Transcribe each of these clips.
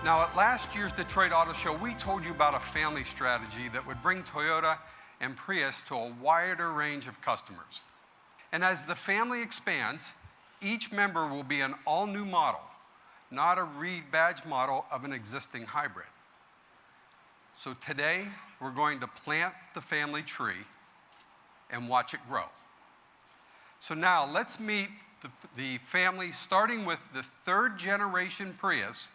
Now, at last year's Detroit Auto Show, we told you about a family strategy that would bring Toyota and Prius to a wider range of customers. And as the family expands, each member will be an all-new model, not a rebadged model of an existing hybrid. So today, we're going to plant the family tree and watch it grow. So now, let's meet the family, starting with the third generation Prius,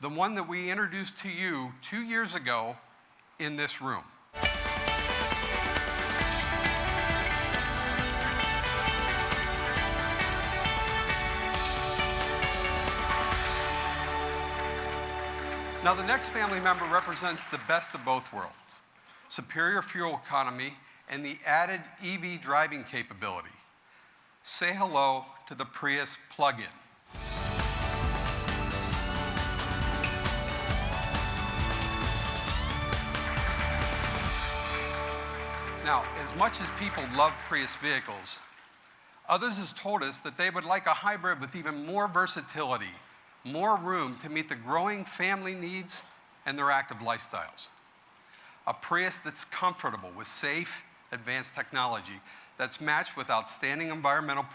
the one that we introduced to you 2 years ago in this room. Now, the next family member represents the best of both worlds: superior fuel economy and the added EV driving capability. Say hello to the Prius plug-in. Now, as much as people love Prius vehicles, others have told us that they would like a hybrid with even more versatility, more room to meet the growing family needs and their active lifestyles. A Prius that's comfortable with safe, advanced technology that's matched with outstanding environmental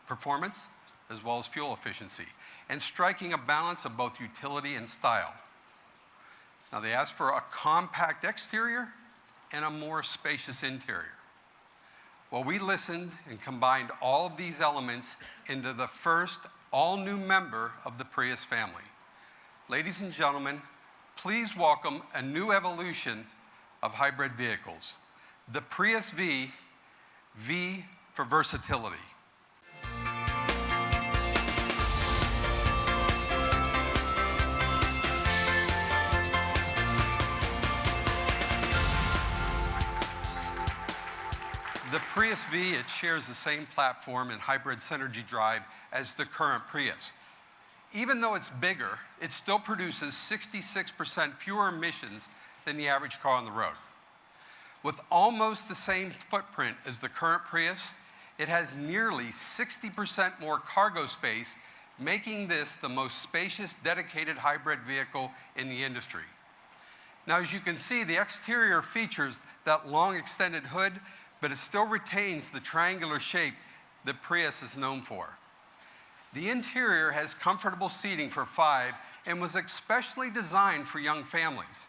performance as well as fuel efficiency, and striking a balance of both utility and style. Now, they asked for a compact exterior and a more spacious interior. Well, we listened and combined all of these elements into the first all-new member of the Prius family. Ladies and gentlemen, please welcome a new evolution of hybrid vehicles, the Prius V, V for versatility. The Prius V, it shares the same platform and hybrid synergy drive as the current Prius. Even though it's bigger, it still produces 66% fewer emissions than the average car on the road. With almost the same footprint as the current Prius, it has nearly 60% more cargo space, making this the most spacious dedicated hybrid vehicle in the industry. Now, as you can see, the exterior features that long extended hood, but it still retains the triangular shape that Prius is known for. The interior has comfortable seating for 5 and was especially designed for young families.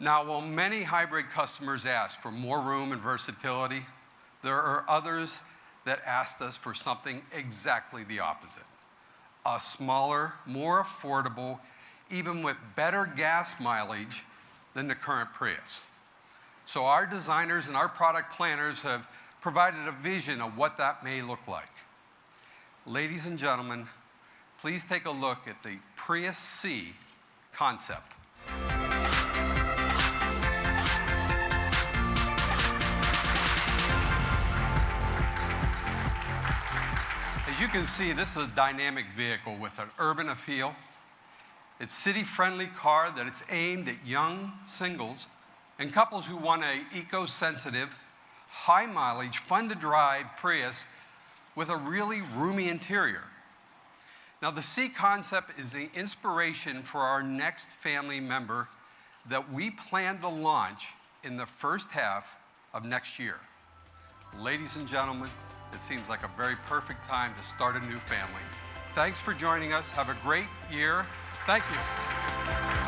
Now, while many hybrid customers ask for more room and versatility, there are others that asked us for something exactly the opposite: a smaller, more affordable, even with better gas mileage than the current Prius. So our designers and our product planners have provided a vision of what that may look like. Ladies and gentlemen, please take a look at the Prius C concept. As you can see, this is a dynamic vehicle with an urban appeal. It's a city-friendly car that it's aimed at young singles and couples who want an eco-sensitive, high-mileage, fun-to-drive Prius with a really roomy interior. Now, the C concept is the inspiration for our next family member that we plan to launch in the first half of next year. Ladies and gentlemen, it seems like a very perfect time to start a new family. Thanks for joining us. Have a great year. Thank you.